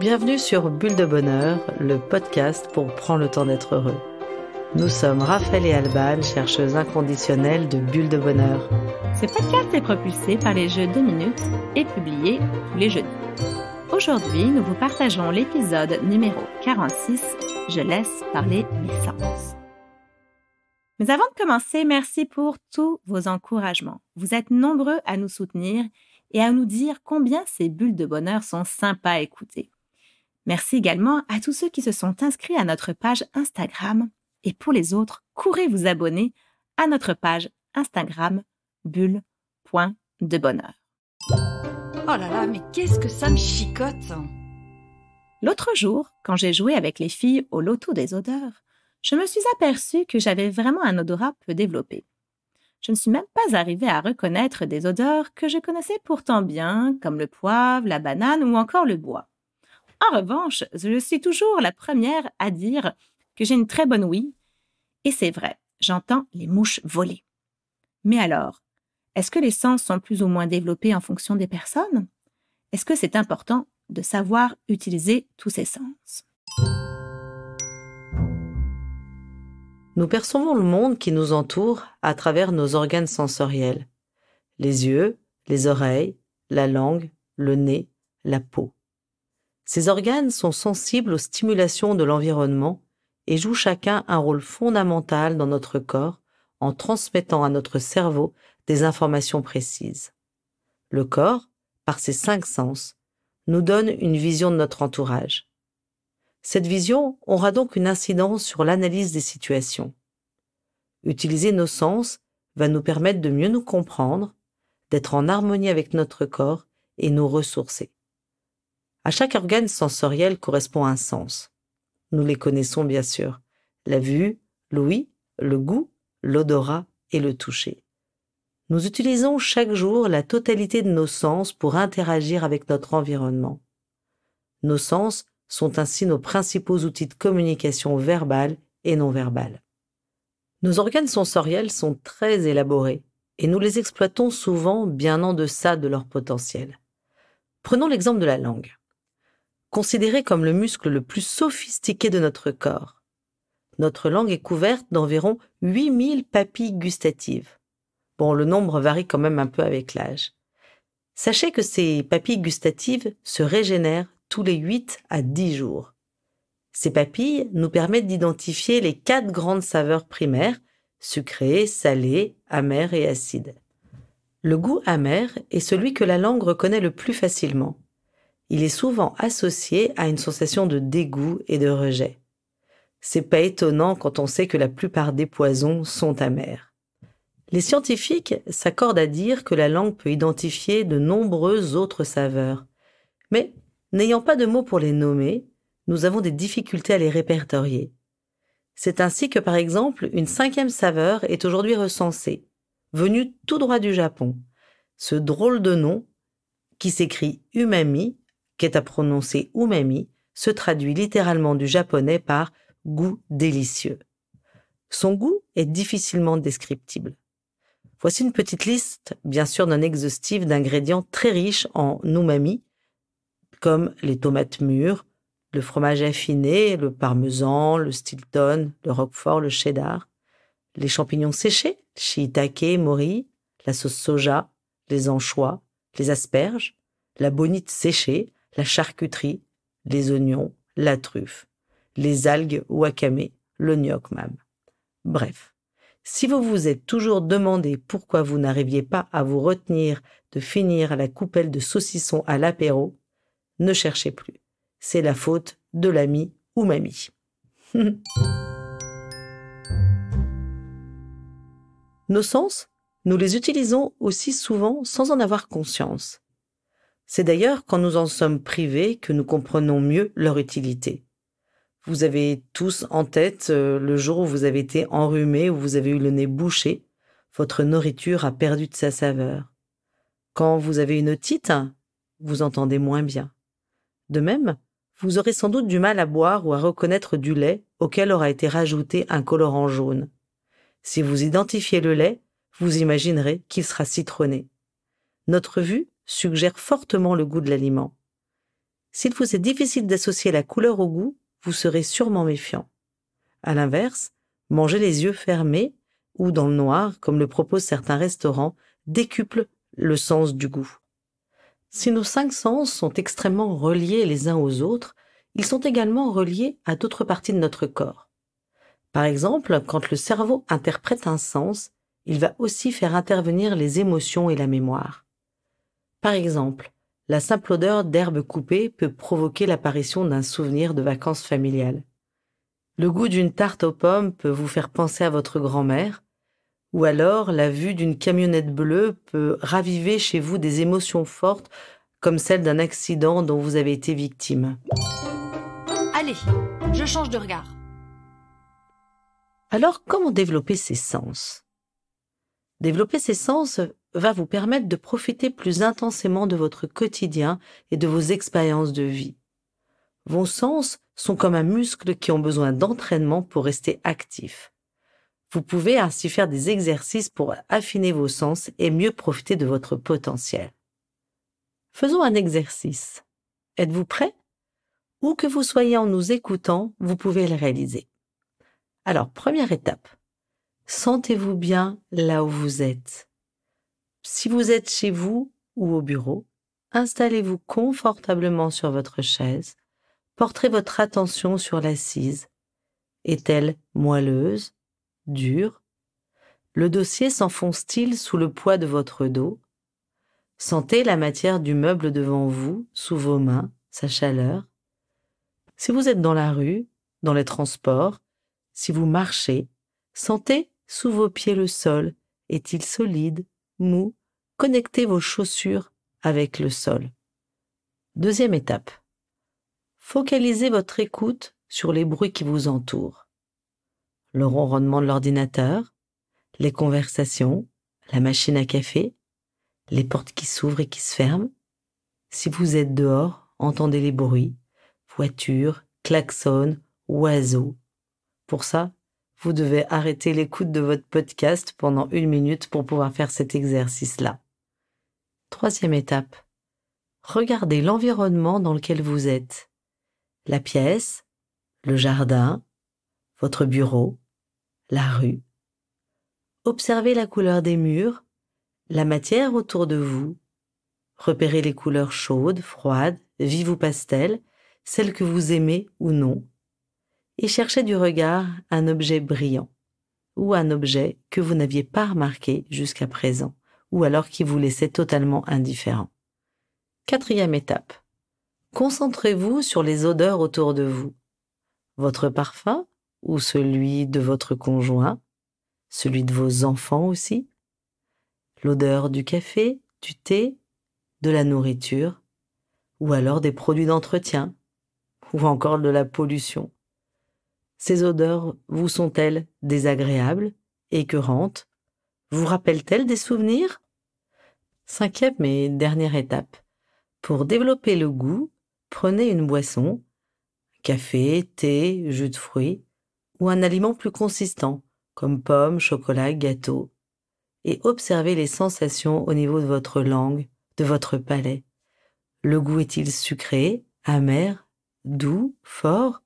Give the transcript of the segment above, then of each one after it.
Bienvenue sur Bulle de Bonheur, le podcast pour prendre le temps d'être heureux. Nous sommes Raphaël et Alban, chercheuses inconditionnelles de Bulle de Bonheur. Ce podcast est propulsé par les Jeux 2 minutes et publié tous les jeudis. Aujourd'hui, nous vous partageons l'épisode numéro 46, Je laisse parler mes sens. Mais avant de commencer, merci pour tous vos encouragements. Vous êtes nombreux à nous soutenir et à nous dire combien ces bulles de bonheur sont sympas à écouter. Merci également à tous ceux qui se sont inscrits à notre page Instagram. Et pour les autres, courez vous abonner à notre page Instagram bulle.debonheur. Oh là là, mais qu'est-ce que ça me chicote! L'autre jour, quand j'ai joué avec les filles au loto des odeurs, je me suis aperçue que j'avais vraiment un odorat peu développé. Je ne suis même pas arrivée à reconnaître des odeurs que je connaissais pourtant bien, comme le poivre, la banane ou encore le bois. En revanche, je suis toujours la première à dire que j'ai une très bonne ouïe, et c'est vrai, j'entends les mouches voler. Mais alors, est-ce que les sens sont plus ou moins développés en fonction des personnes? Est-ce que c'est important de savoir utiliser tous ces sens? Nous percevons le monde qui nous entoure à travers nos organes sensoriels. Les yeux, les oreilles, la langue, le nez, la peau. Ces organes sont sensibles aux stimulations de l'environnement et jouent chacun un rôle fondamental dans notre corps en transmettant à notre cerveau des informations précises. Le corps, par ses 5 sens, nous donne une vision de notre entourage. Cette vision aura donc une incidence sur l'analyse des situations. Utiliser nos sens va nous permettre de mieux nous comprendre, d'être en harmonie avec notre corps et nous ressourcer. À chaque organe sensoriel correspond un sens. Nous les connaissons bien sûr, la vue, l'ouïe, le goût, l'odorat et le toucher. Nous utilisons chaque jour la totalité de nos sens pour interagir avec notre environnement. Nos sens sont ainsi nos principaux outils de communication verbale et non verbale. Nos organes sensoriels sont très élaborés et nous les exploitons souvent bien en deçà de leur potentiel. Prenons l'exemple de la langue. Considérée comme le muscle le plus sophistiqué de notre corps. Notre langue est couverte d'environ 8000 papilles gustatives. Bon, le nombre varie quand même un peu avec l'âge. Sachez que ces papilles gustatives se régénèrent tous les 8 à 10 jours. Ces papilles nous permettent d'identifier les 4 grandes saveurs primaires, sucrées, salées, amères et acides. Le goût amer est celui que la langue reconnaît le plus facilement. Il est souvent associé à une sensation de dégoût et de rejet. C'est pas étonnant quand on sait que la plupart des poisons sont amers. Les scientifiques s'accordent à dire que la langue peut identifier de nombreuses autres saveurs. Mais, n'ayant pas de mots pour les nommer, nous avons des difficultés à les répertorier. C'est ainsi que, par exemple, une 5e saveur est aujourd'hui recensée, venue tout droit du Japon. Ce drôle de nom, qui s'écrit umami, qui est à prononcer umami, se traduit littéralement du japonais par « goût délicieux ». Son goût est difficilement descriptible. Voici une petite liste, bien sûr non exhaustive, d'ingrédients très riches en umami, comme les tomates mûres, le fromage affiné, le parmesan, le stilton, le roquefort, le cheddar, les champignons séchés, shiitake, mori, la sauce soja, les anchois, les asperges, la bonite séchée, la charcuterie, les oignons, la truffe, les algues wakame, le gnoc même. Bref, si vous vous êtes toujours demandé pourquoi vous n'arriviez pas à vous retenir de finir la coupelle de saucisson à l'apéro, ne cherchez plus. C'est la faute de l'ami umami. Nos sens, nous les utilisons aussi souvent sans en avoir conscience. C'est d'ailleurs quand nous en sommes privés que nous comprenons mieux leur utilité. Vous avez tous en tête le jour où vous avez été enrhumé, où vous avez eu le nez bouché, votre nourriture a perdu de sa saveur. Quand vous avez une otite, vous entendez moins bien. De même, vous aurez sans doute du mal à boire ou à reconnaître du lait auquel aura été rajouté un colorant jaune. Si vous identifiez le lait, vous imaginerez qu'il sera citronné. Notre vue suggère fortement le goût de l'aliment. S'il vous est difficile d'associer la couleur au goût, vous serez sûrement méfiant. À l'inverse, manger les yeux fermés ou dans le noir, comme le proposent certains restaurants, décuple le sens du goût. Si nos 5 sens sont extrêmement reliés les uns aux autres, ils sont également reliés à d'autres parties de notre corps. Par exemple, quand le cerveau interprète un sens, il va aussi faire intervenir les émotions et la mémoire. Par exemple, la simple odeur d'herbe coupée peut provoquer l'apparition d'un souvenir de vacances familiales. Le goût d'une tarte aux pommes peut vous faire penser à votre grand-mère, ou alors la vue d'une camionnette bleue peut raviver chez vous des émotions fortes comme celle d'un accident dont vous avez été victime. Allez, je change de regard. Alors, comment développer ces sens ? Développer ces sens va vous permettre de profiter plus intensément de votre quotidien et de vos expériences de vie. Vos sens sont comme un muscle qui ont besoin d'entraînement pour rester actifs. Vous pouvez ainsi faire des exercices pour affiner vos sens et mieux profiter de votre potentiel. Faisons un exercice. Êtes-vous prêt ? Où que vous soyez en nous écoutant, vous pouvez le réaliser. Alors, première étape. Sentez-vous bien là où vous êtes. Si vous êtes chez vous ou au bureau, installez-vous confortablement sur votre chaise. Porterez votre attention sur l'assise. Est-elle moelleuse, dure ? Le dossier s'enfonce-t-il sous le poids de votre dos ? Sentez la matière du meuble devant vous, sous vos mains, sa chaleur. Si vous êtes dans la rue, dans les transports, si vous marchez, sentez sous vos pieds le sol. Est-il solide, mou ? Connectez vos chaussures avec le sol. Deuxième étape. Focalisez votre écoute sur les bruits qui vous entourent. Le ronronnement de l'ordinateur, les conversations, la machine à café, les portes qui s'ouvrent et qui se ferment. Si vous êtes dehors, entendez les bruits, voitures, klaxons, oiseaux. Pour ça, vous devez arrêter l'écoute de votre podcast pendant 1 minute pour pouvoir faire cet exercice-là. Troisième étape. Regardez l'environnement dans lequel vous êtes. La pièce, le jardin, votre bureau, la rue. Observez la couleur des murs, la matière autour de vous. Repérez les couleurs chaudes, froides, vives ou pastel, celles que vous aimez ou non. Et cherchez du regard un objet brillant ou un objet que vous n'aviez pas remarqué jusqu'à présent ou alors qui vous laissait totalement indifférent. Quatrième étape. Concentrez-vous sur les odeurs autour de vous. Votre parfum ou celui de votre conjoint, celui de vos enfants aussi, l'odeur du café, du thé, de la nourriture ou alors des produits d'entretien ou encore de la pollution. Ces odeurs vous sont-elles désagréables, écœurantes ? Vous rappellent-elles des souvenirs ? Cinquième et dernière étape. Pour développer le goût, prenez une boisson, café, thé, jus de fruits, ou un aliment plus consistant, comme pommes, chocolat, gâteau, et observez les sensations au niveau de votre langue, de votre palais. Le goût est-il sucré, amer, doux, fort ?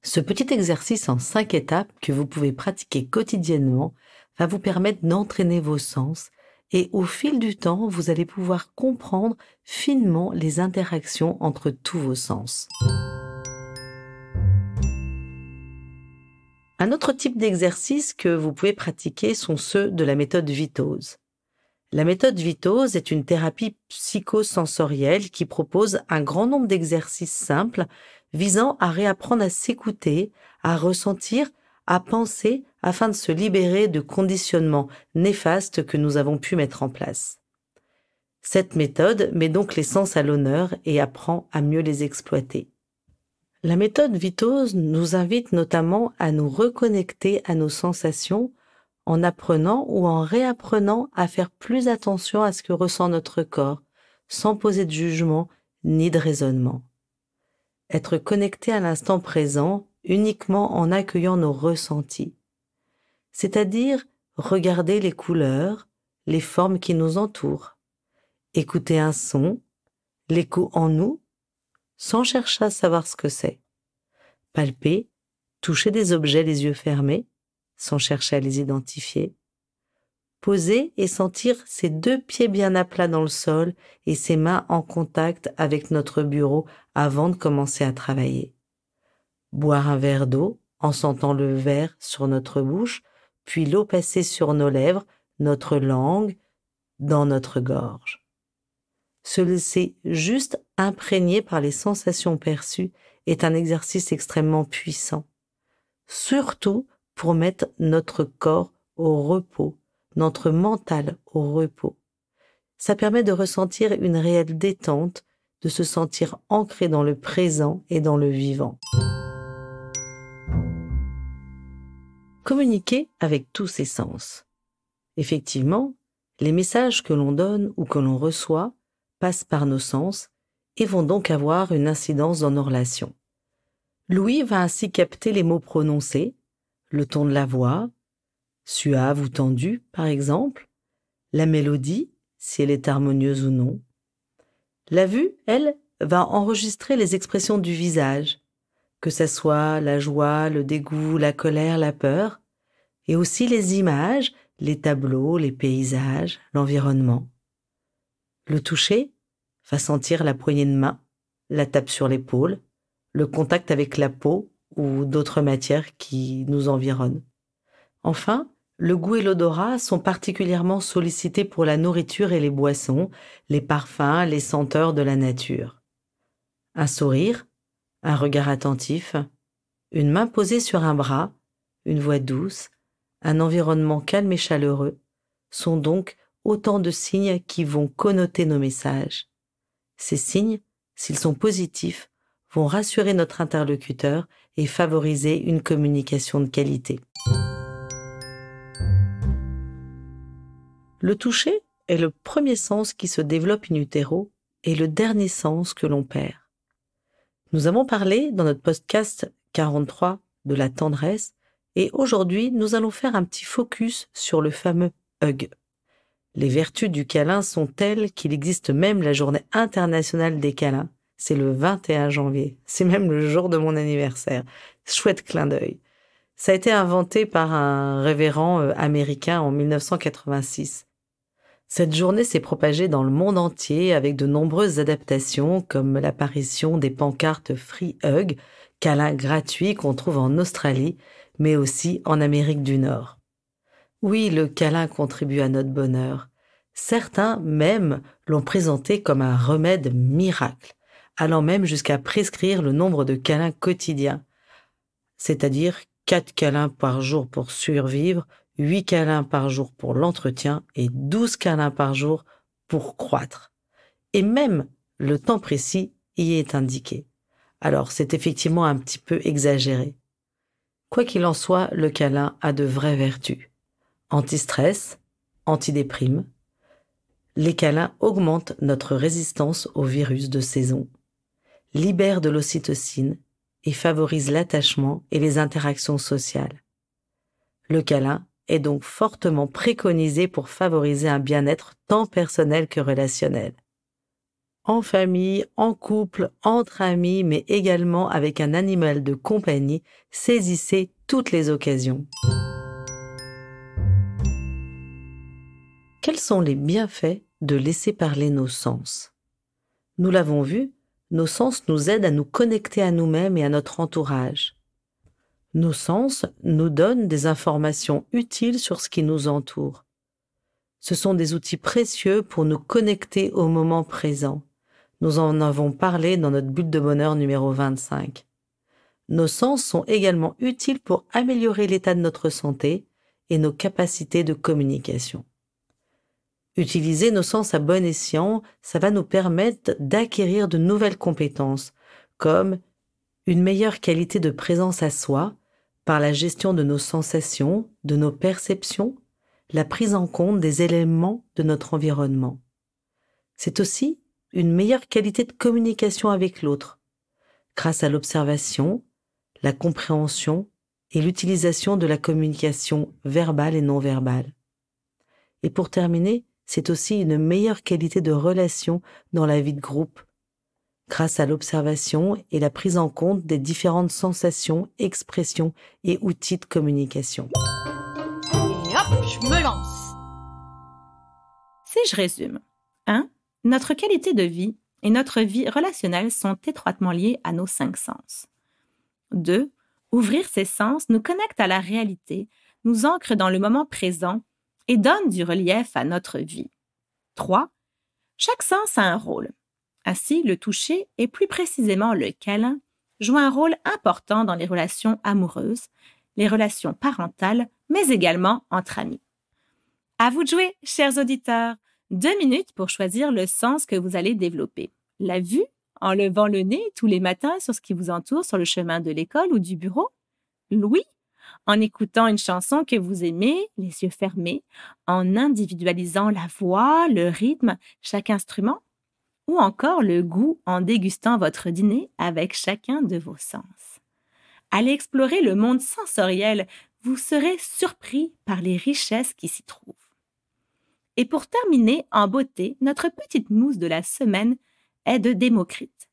Ce petit exercice en 5 étapes que vous pouvez pratiquer quotidiennement va vous permettre d'entraîner vos sens et au fil du temps, vous allez pouvoir comprendre finement les interactions entre tous vos sens. Un autre type d'exercice que vous pouvez pratiquer sont ceux de la méthode Vitose. La méthode Vitose est une thérapie psychosensorielle qui propose un grand nombre d'exercices simples visant à réapprendre à s'écouter, à ressentir, à penser afin de se libérer de conditionnements néfastes que nous avons pu mettre en place. Cette méthode met donc les sens à l'honneur et apprend à mieux les exploiter. La méthode Vitose nous invite notamment à nous reconnecter à nos sensations en apprenant ou en réapprenant à faire plus attention à ce que ressent notre corps, sans poser de jugement ni de raisonnement. Être connecté à l'instant présent uniquement en accueillant nos ressentis, c'est-à-dire regarder les couleurs, les formes qui nous entourent, écouter un son, l'écho en nous, sans chercher à savoir ce que c'est. Palper, toucher des objets les yeux fermés, sans chercher à les identifier. Poser et sentir ses 2 pieds bien à plat dans le sol et ses mains en contact avec notre bureau avant de commencer à travailler. Boire un verre d'eau en sentant le verre sur notre bouche, puis l'eau passer sur nos lèvres, notre langue, dans notre gorge. Se laisser juste imprégner par les sensations perçues est un exercice extrêmement puissant, surtout pour mettre notre corps au repos, notre mental au repos. Ça permet de ressentir une réelle détente, de se sentir ancré dans le présent et dans le vivant. Communiquer avec tous ses sens. Effectivement, les messages que l'on donne ou que l'on reçoit passent par nos sens et vont donc avoir une incidence dans nos relations. L'ouïe va ainsi capter les mots prononcés, le ton de la voix, suave ou tendu par exemple, la mélodie, si elle est harmonieuse ou non. La vue, elle, va enregistrer les expressions du visage, que ce soit la joie, le dégoût, la colère, la peur, et aussi les images, les tableaux, les paysages, l'environnement. Le toucher va sentir la poignée de main, la tape sur l'épaule, le contact avec la peau ou d'autres matières qui nous environnent. Enfin, le goût et l'odorat sont particulièrement sollicités pour la nourriture et les boissons, les parfums, les senteurs de la nature. Un sourire, un regard attentif, une main posée sur un bras, une voix douce, un environnement calme et chaleureux sont donc autant de signes qui vont connoter nos messages. Ces signes, s'ils sont positifs, vont rassurer notre interlocuteur et favoriser une communication de qualité. Le toucher est le premier sens qui se développe in utero et le dernier sens que l'on perd. Nous avons parlé dans notre podcast 43 de la tendresse et aujourd'hui nous allons faire un petit focus sur le fameux hug. Les vertus du câlin sont telles qu'il existe même la journée internationale des câlins. C'est le 21 janvier. C'est même le jour de mon anniversaire. Chouette clin d'œil. Ça a été inventé par un révérend américain en 1986. Cette journée s'est propagée dans le monde entier avec de nombreuses adaptations comme l'apparition des pancartes Free Hug, câlins gratuits qu'on trouve en Australie, mais aussi en Amérique du Nord. Oui, le câlin contribue à notre bonheur. Certains même l'ont présenté comme un remède miracle, allant même jusqu'à prescrire le nombre de câlins quotidiens, c'est-à-dire 4 câlins par jour pour survivre, 8 câlins par jour pour l'entretien et 12 câlins par jour pour croître. Et même le temps précis y est indiqué. Alors, c'est effectivement un petit peu exagéré. Quoi qu'il en soit, le câlin a de vraies vertus. Anti-stress, antidéprime. Les câlins augmentent notre résistance aux virus de saison, libèrent de l'ocytocine et favorisent l'attachement et les interactions sociales. Le câlin est donc fortement préconisé pour favoriser un bien-être tant personnel que relationnel. En famille, en couple, entre amis, mais également avec un animal de compagnie, saisissez toutes les occasions. Quels sont les bienfaits de laisser parler nos sens ? Nous l'avons vu, nos sens nous aident à nous connecter à nous-mêmes et à notre entourage. Nos sens nous donnent des informations utiles sur ce qui nous entoure. Ce sont des outils précieux pour nous connecter au moment présent. Nous en avons parlé dans notre bulle de bonheur numéro 25. Nos sens sont également utiles pour améliorer l'état de notre santé et nos capacités de communication. Utiliser nos sens à bon escient, ça va nous permettre d'acquérir de nouvelles compétences, comme une meilleure qualité de présence à soi, par la gestion de nos sensations, de nos perceptions, la prise en compte des éléments de notre environnement. C'est aussi une meilleure qualité de communication avec l'autre, grâce à l'observation, la compréhension et l'utilisation de la communication verbale et non verbale. Et pour terminer, c'est aussi une meilleure qualité de relation dans la vie de groupe, grâce à l'observation et la prise en compte des différentes sensations, expressions et outils de communication. Et hop, je me lance. Si je résume, 1. Notre qualité de vie et notre vie relationnelle sont étroitement liées à nos 5 sens. 2. Ouvrir ces sens nous connecte à la réalité, nous ancre dans le moment présent et donne du relief à notre vie. 3. Chaque sens a un rôle. Ainsi, le toucher, et plus précisément le câlin, joue un rôle important dans les relations amoureuses, les relations parentales, mais également entre amis. À vous de jouer, chers auditeurs. 2 minutes pour choisir le sens que vous allez développer. La vue, en levant le nez tous les matins sur ce qui vous entoure sur le chemin de l'école ou du bureau. L'ouïe, en écoutant une chanson que vous aimez, les yeux fermés, en individualisant la voix, le rythme, chaque instrument. Ou encore le goût en dégustant votre dîner avec chacun de vos sens. Allez explorer le monde sensoriel, vous serez surpris par les richesses qui s'y trouvent. Et pour terminer en beauté, notre petite mousse de la semaine est de Démocrite.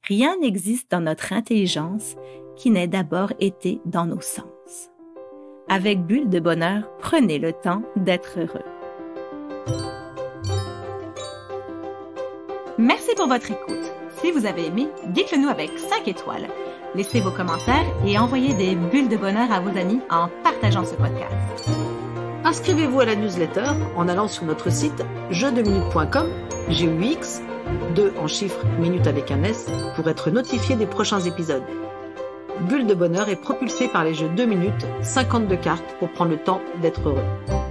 Rien n'existe dans notre intelligence qui n'ait d'abord été dans nos sens. Avec Bulle de bonheur, prenez le temps d'être heureux. Merci pour votre écoute. Si vous avez aimé, dites-le nous avec 5 étoiles. Laissez vos commentaires et envoyez des bulles de bonheur à vos amis en partageant ce podcast. Inscrivez-vous à la newsletter en allant sur notre site jeu2minutes.com, GUX, 2 en chiffres, minutes avec un S, pour être notifié des prochains épisodes. Bulle de bonheur est propulsé par les jeux 2 minutes, 52 cartes pour prendre le temps d'être heureux.